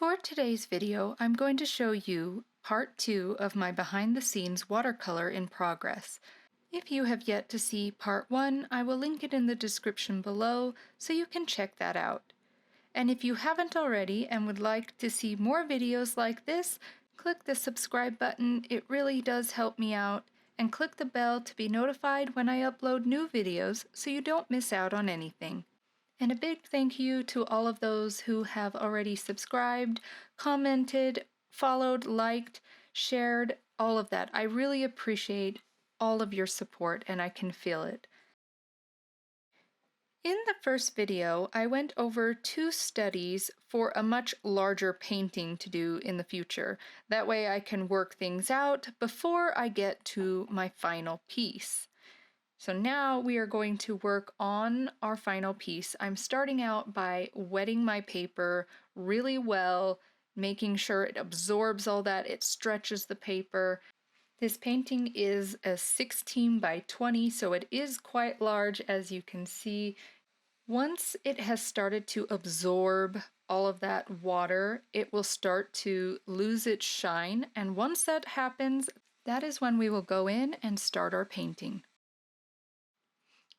For today's video, I'm going to show you part 2 of my behind the scenes watercolor in progress. If you have yet to see part 1, I will link it in the description below so you can check that out. And if you haven't already and would like to see more videos like this, click the subscribe button, it really does help me out, and click the bell to be notified when I upload new videos so you don't miss out on anything. And a big thank you to all of those who have already subscribed, commented, followed, liked, shared, all of that. I really appreciate all of your support and I can feel it. In the first video, I went over 2 studies for a much larger painting to do in the future. That way I can work things out before I get to my final piece. So now we are going to work on our final piece. I'm starting out by wetting my paper really well, making sure it absorbs all that, it stretches the paper. This painting is a 16 by 20, so it is quite large, as you can see. Once it has started to absorb all of that water, it will start to lose its shine, and once that happens, that is when we will go in and start our painting.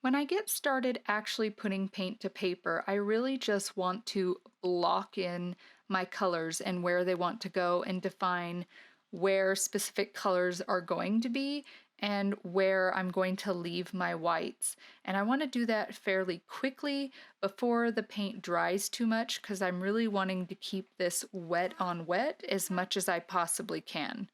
When I get started actually putting paint to paper, I really just want to lock in my colors and where they want to go and define where specific colors are going to be and where I'm going to leave my whites. And I want to do that fairly quickly before the paint dries too much because I'm really wanting to keep this wet on wet as much as I possibly can.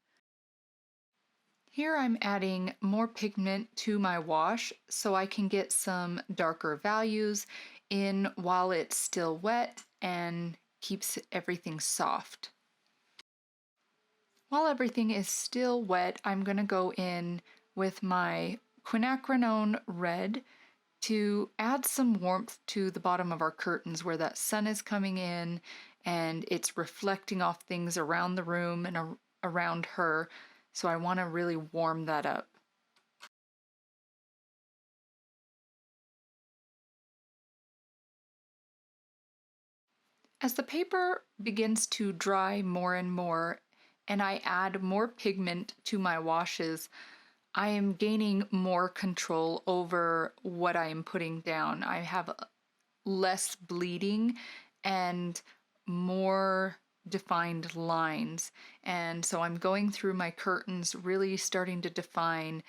Here I'm adding more pigment to my wash so I can get some darker values in while it's still wet and keeps everything soft. While everything is still wet, I'm going to go in with my quinacridone red to add some warmth to the bottom of our curtains where that sun is coming in and it's reflecting off things around the room and around her. So I want to really warm that up. As the paper begins to dry more and more, and I add more pigment to my washes, I am gaining more control over what I am putting down. I have less bleeding and more defined lines, and so I'm going through my curtains, really starting to define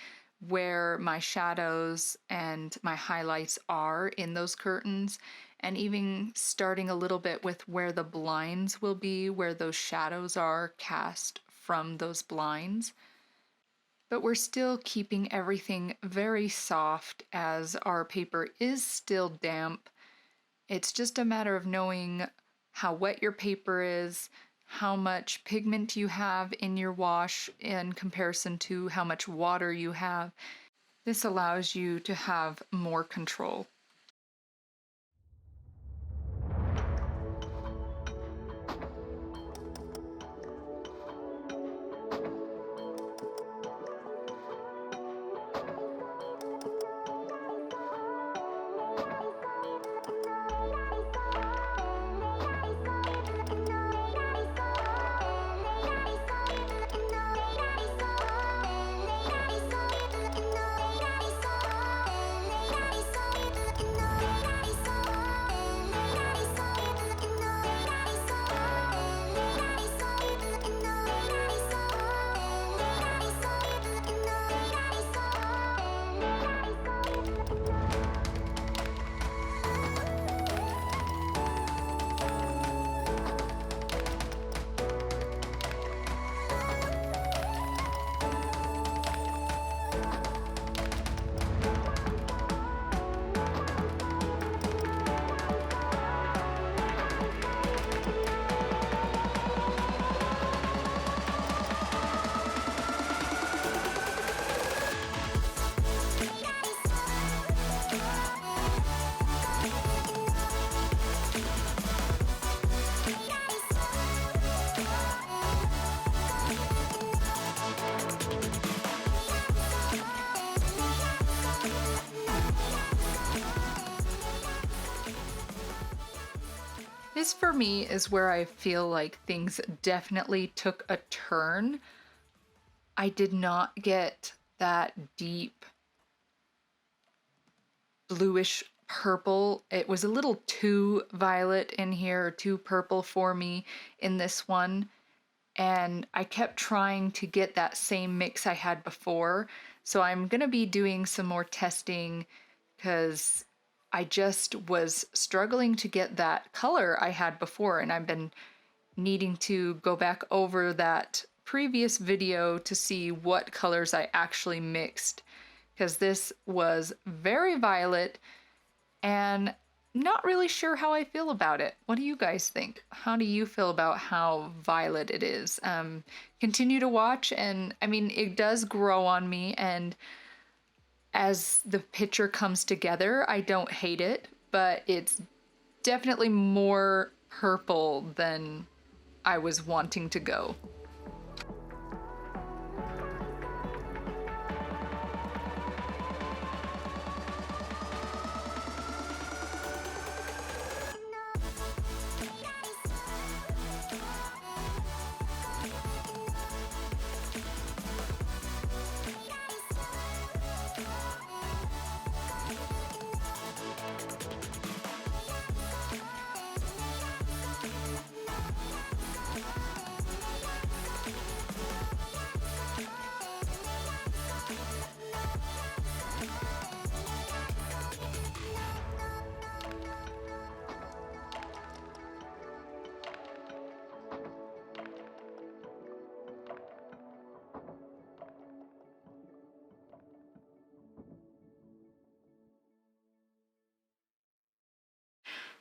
where my shadows and my highlights are in those curtains, and even starting a little bit with where the blinds will be, where those shadows are cast from those blinds. But we're still keeping everything very soft as our paper is still damp. It's just a matter of knowing how wet your paper is, how much pigment you have in your wash in comparison to how much water you have. This allows you to have more control. This for me is where I feel like things definitely took a turn. I did not get that deep bluish purple. It was a little too violet in here, or too purple for me in this one. And I kept trying to get that same mix I had before. So I'm gonna be doing some more testing because I just was struggling to get that color I had before, and I've been needing to go back over that previous video to see what colors I actually mixed, because this was very violet and not really sure how I feel about it. What do you guys think? How do you feel about how violet it is? Continue to watch, and I mean, it does grow on me, and as the picture comes together, I don't hate it, but it's definitely more purple than I was wanting to go.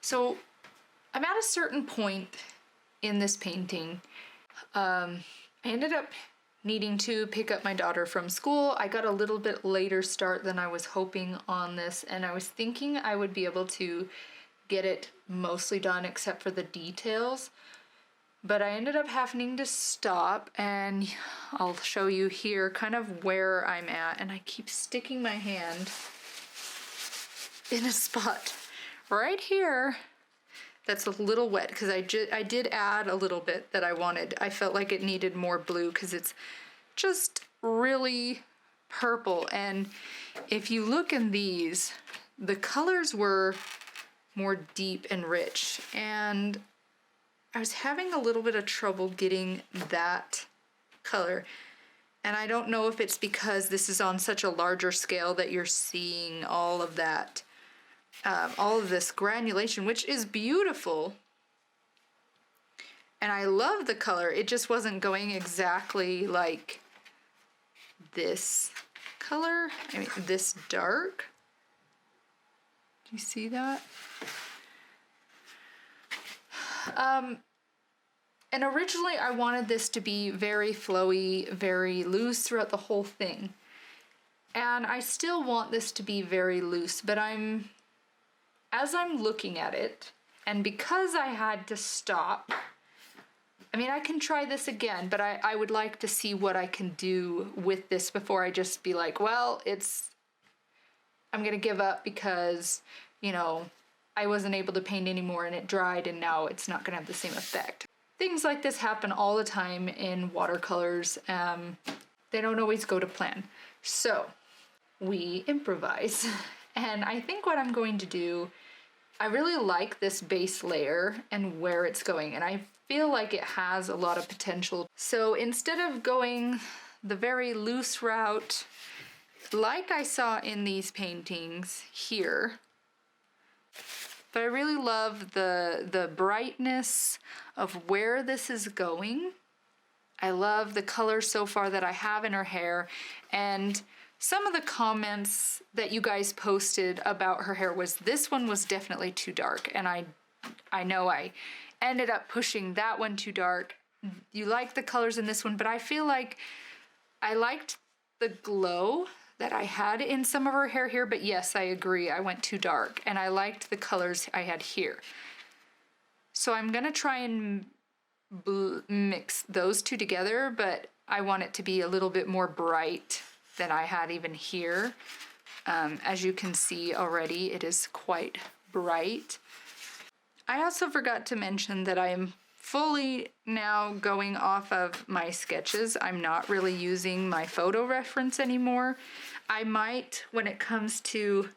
So I'm at a certain point in this painting. I ended up needing to pick up my daughter from school. I got a little bit later start than I was hoping on this, and I was thinking I would be able to get it mostly done except for the details. But I ended up having to stop, and I'll show you here kind of where I'm at, and I keep sticking my hand in a spot right here that's a little wet because I did add a little bit that I wanted. I felt like it needed more blue because it's just really purple, and if you look in these, the colors were more deep and rich, and I was having a little bit of trouble getting that color. And I don't know if it's because this is on such a larger scale that you're seeing all of that, all of this granulation, which is beautiful. And I love the color. It just wasn't going exactly like this color. I mean, this dark. Do you see that? And originally I wanted this to be very flowy, very loose throughout the whole thing. And I still want this to be very loose, but as I'm looking at it, and because I had to stop, I mean, I can try this again, but I would like to see what I can do with this before I just be like, well, I'm gonna give up because, you know, I wasn't able to paint anymore and it dried and now it's not gonna have the same effect. Things like this happen all the time in watercolors. They don't always go to plan. So we improvise. And I think what I'm going to do, I really like this base layer and where it's going, and I feel like it has a lot of potential. So instead of going the very loose route, like I saw in these paintings here, but I really love the brightness of where this is going. I love the color so far that I have in her hair, and some of the comments that you guys posted about her hair was this one was definitely too dark, and I know I ended up pushing that one too dark. You like the colors in this one, but I feel like I liked the glow that I had in some of her hair here, but yes, I agree, I went too dark, and I liked the colors I had here. So I'm gonna try and mix those two together, but I want it to be a little bit more bright than I had even here. As you can see already, it is quite bright. I also forgot to mention that I am fully now going off of my sketches. I'm not really using my photo reference anymore. I might when it comes to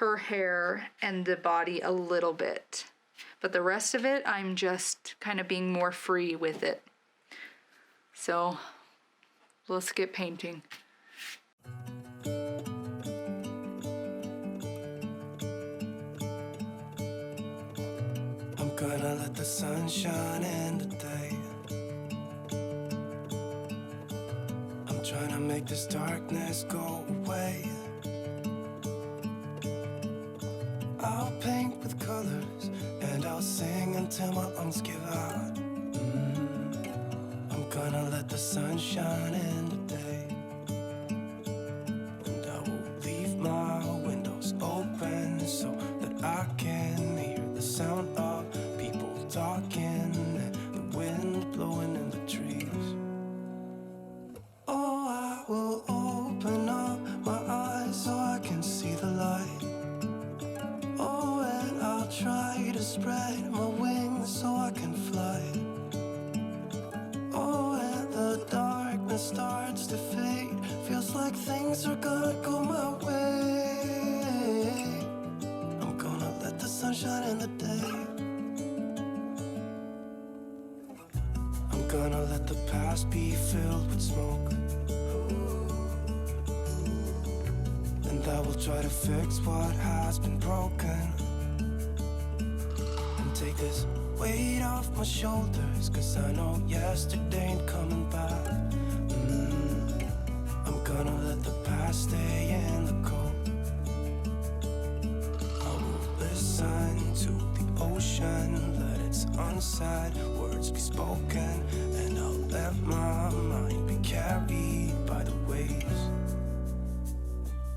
her hair and the body a little bit, but the rest of it, I'm just kind of being more free with it. So let's get painting. I'm gonna let the sun shine in today. I'm trying to make this darkness go away. I'll paint with colors and I'll sing until my lungs give out. I'm gonna let the sun shine in today. And I will leave my windows open so that I can hear the sound of people talking and the wind blowing in the trees. Oh, I will open up my eyes so I can see the light. Oh, and I'll try to spread my wings so I can fly. Oh, and the darkness starts to fade. Feels like things are gonna go my way. I'm gonna let the sun shine in the day. I'm gonna let the past be filled with smoke. And I will try to fix what has been broken. And take this weight off my shoulders, 'cause I know yesterday ain't coming back. I'm gonna let the past stay in the cold. I will listen to the ocean, let its unsaid words be spoken. And I'll let my mind be carried by the waves.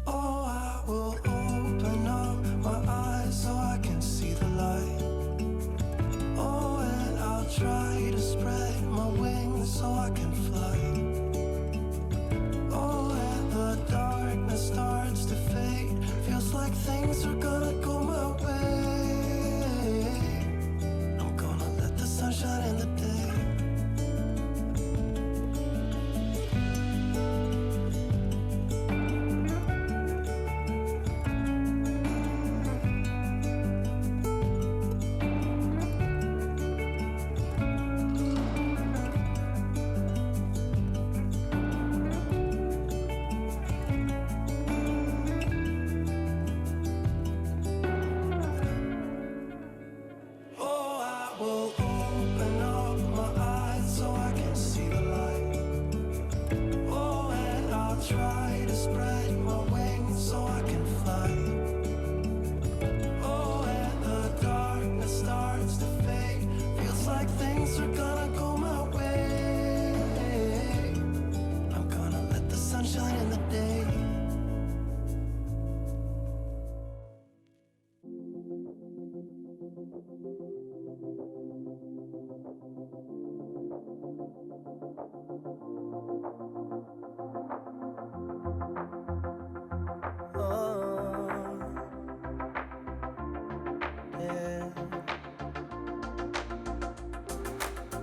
Oh, I will open up my eyes so I can see the light. Oh, and I'll try to spread my wings so I can fly. Oh, and the darkness starts to fade. Feels like things are gonna go my way. I'm gonna let the sun shine in the day.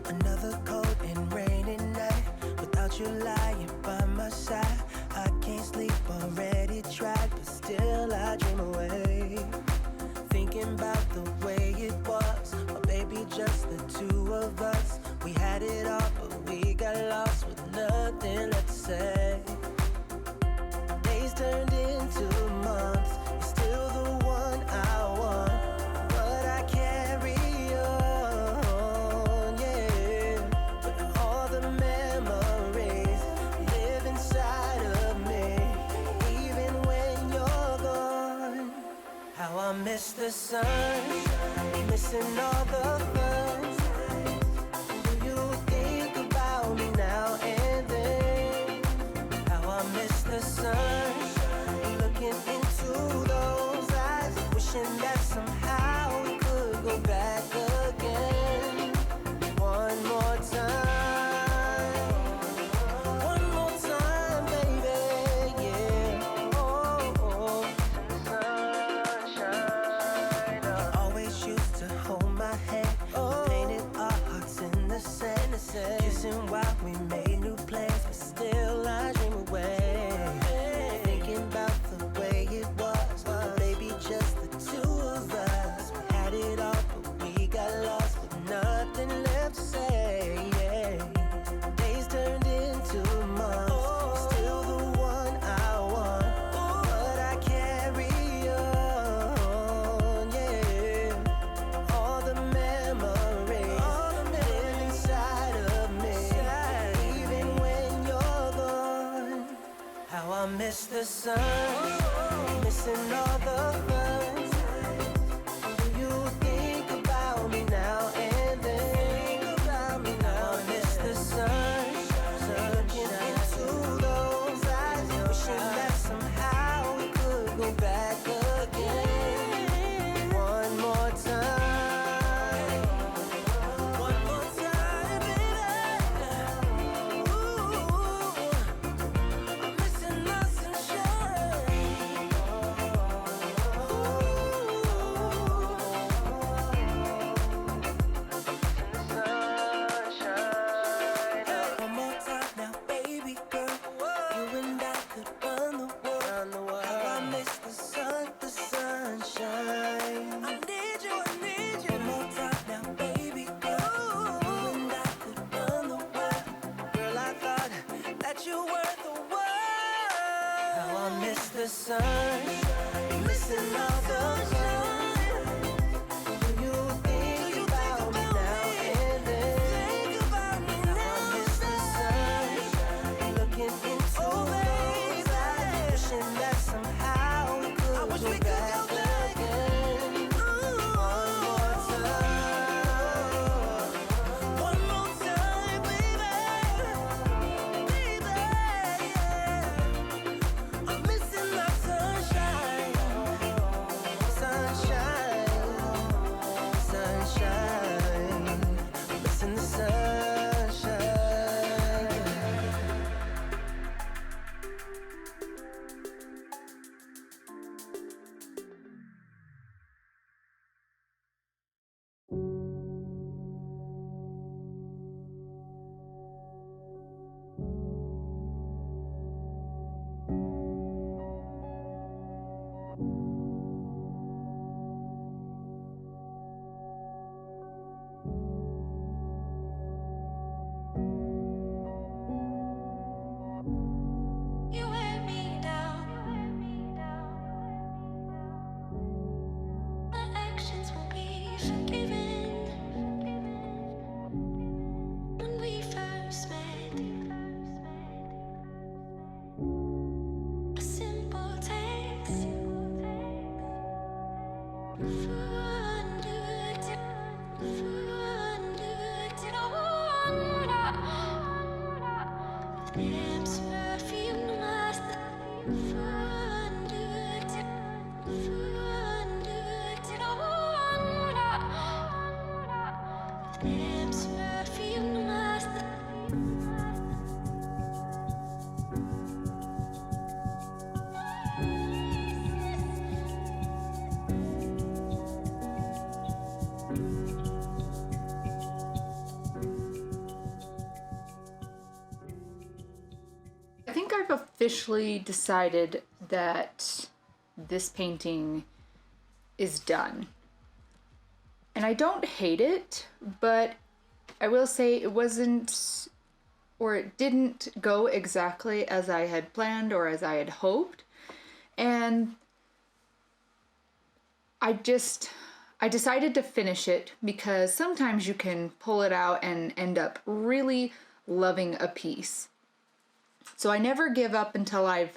Another cold and rainy night without you lying by my side. I can't sleep, already tried, but still I dream away. Thinking about the way it was, oh baby, just the two of us. We had it all, but we got lost with nothing left to say. Days turned into months, you're still the one I want, but I carry on, yeah. But all the memories live inside of me, even when you're gone. How I miss the sun, missing all the fun. Do you think about me now and then? How I miss the sun, looking into those eyes, wishing that somehow we could go back again. One more time, baby, yeah. Oh, sunshine. Always used to sun, missing all the fun. Do you think about me now and then? About me now, I miss the sun, looking into those eyes, wishing that somehow we could go back again. One more time, one more time, baby. Ooh, I'm missing my sunshine. One more time now, baby girl. You and I could run the world. How I miss the sun, the sunshine. I need you, I need you. One more time now, baby girl. You and I could run the world. Girl, I thought that you were the one. How I miss the sun, missing all the sun. Do you think about me now and then? How I miss the sun, looking into those eyes, wishing that somehow we could go back again. One more time, one more time, baby, baby, yeah. I'm missing my sunshine, sunshine, sunshine. I'm missing the sunshine. You wear me down. My actions will be forgiven. When we first met, a simple text. Lips perfume last. Lips perfume last. I think I've officially decided that this painting is done. And I don't hate it, but I will say it wasn't, or it didn't go exactly as I had planned or as I had hoped. And I decided to finish it because sometimes you can pull it out and end up really loving a piece. So I never give up until I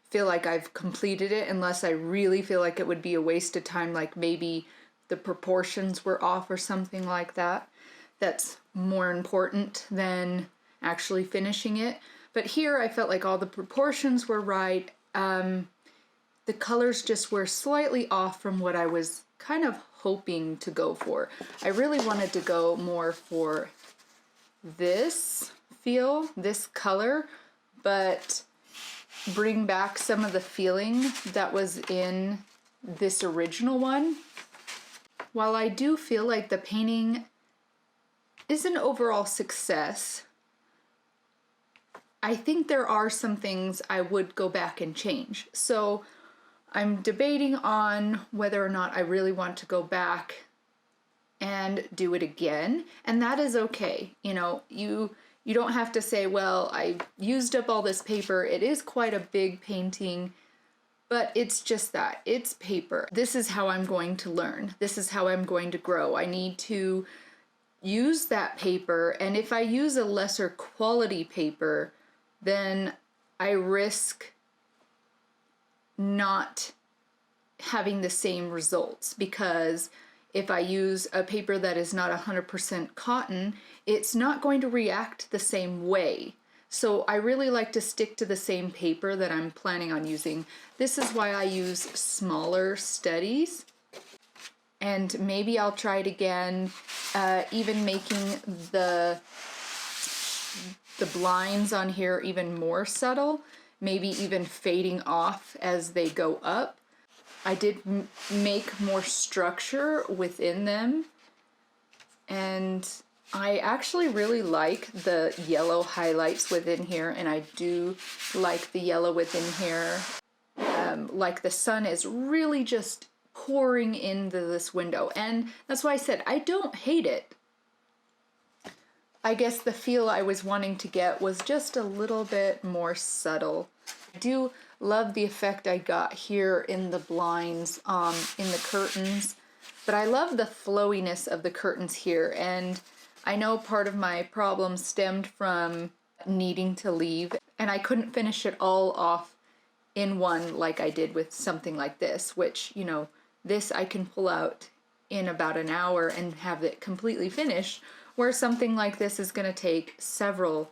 feel like I've completed it, unless I really feel like it would be a waste of time, like maybe the proportions were off or something like that. That's more important than actually finishing it. But here I felt like all the proportions were right. The colors just were slightly off from what I was kind of hoping to go for. I really wanted to go more for this feel, this color, but bring back some of the feeling that was in this original one. While I do feel like the painting is an overall success, I think there are some things I would go back and change. So I'm debating on whether or not I really want to go back and do it again, and that is okay. You know, you don't have to say, well, I used up all this paper. It is quite a big painting, but it's just that, it's paper. This is how I'm going to learn. This is how I'm going to grow. I need to use that paper, and if I use a lesser quality paper, then I risk not having the same results, because if I use a paper that is not 100% cotton, it's not going to react the same way. So I really like to stick to the same paper that I'm planning on using. This is why I use smaller studies. And maybe I'll try it again, even making the blinds on here even more subtle, maybe even fading off as they go up. I did make more structure within them, and I actually really like the yellow highlights within here, and I do like the yellow within here. Like the sun is really just pouring into this window, and that's why I said I don't hate it. I guess the feel I was wanting to get was just a little bit more subtle. I do love the effect I got here in the blinds, in the curtains, but I love the flowiness of the curtains here, and I know part of my problem stemmed from needing to leave, and I couldn't finish it all off in one like I did with something like this, which, you know, this I can pull out in about an hour and have it completely finished, where something like this is going to take several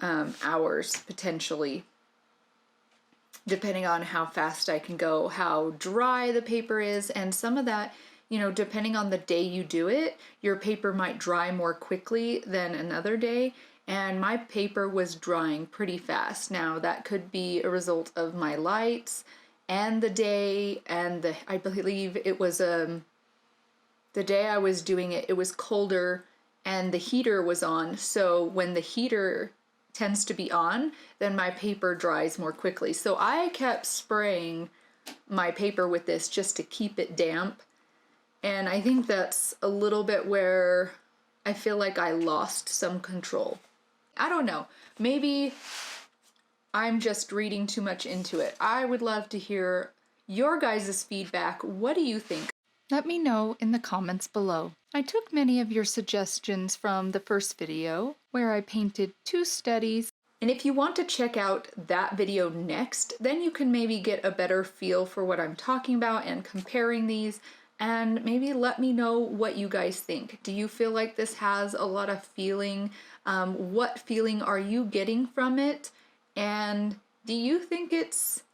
hours potentially, depending on how fast I can go, how dry the paper is, and some of that, you know, depending on the day you do it, your paper might dry more quickly than another day, and my paper was drying pretty fast. Now, that could be a result of my lights and the day, and I believe it was the day I was doing it, it was colder and the heater was on, so when the heater tends to be on, then my paper dries more quickly. So I kept spraying my paper with this just to keep it damp, and I think that's a little bit where I feel like I lost some control. I don't know, maybe I'm just reading too much into it. I would love to hear your guys' feedback. What do you think? Let me know in the comments below. I took many of your suggestions from the first video, where I painted 2 studies, and if you want to check out that video next, then you can maybe get a better feel for what I'm talking about and comparing these, and maybe let me know what you guys think. Do you feel like this has a lot of feeling? What feeling are you getting from it? And do you think it's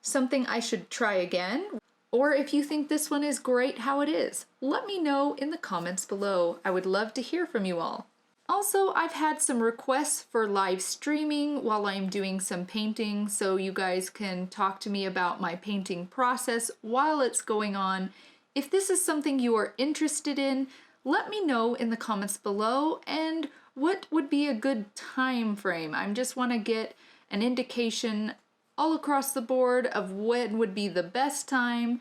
something I should try again? Or if you think this one is great how it is, let me know in the comments below. I would love to hear from you all. Also, I've had some requests for live streaming while I'm doing some painting, so you guys can talk to me about my painting process while it's going on. If this is something you are interested in, let me know in the comments below, and what would be a good time frame. I just want to get an indication all across the board of when would be the best time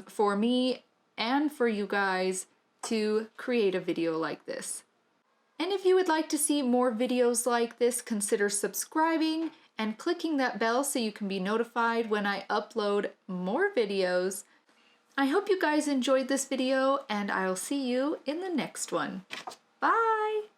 for me and for you guys to create a video like this. And if you would like to see more videos like this, consider subscribing and clicking that bell so you can be notified when I upload more videos. I hope you guys enjoyed this video, and I'll see you in the next one. Bye!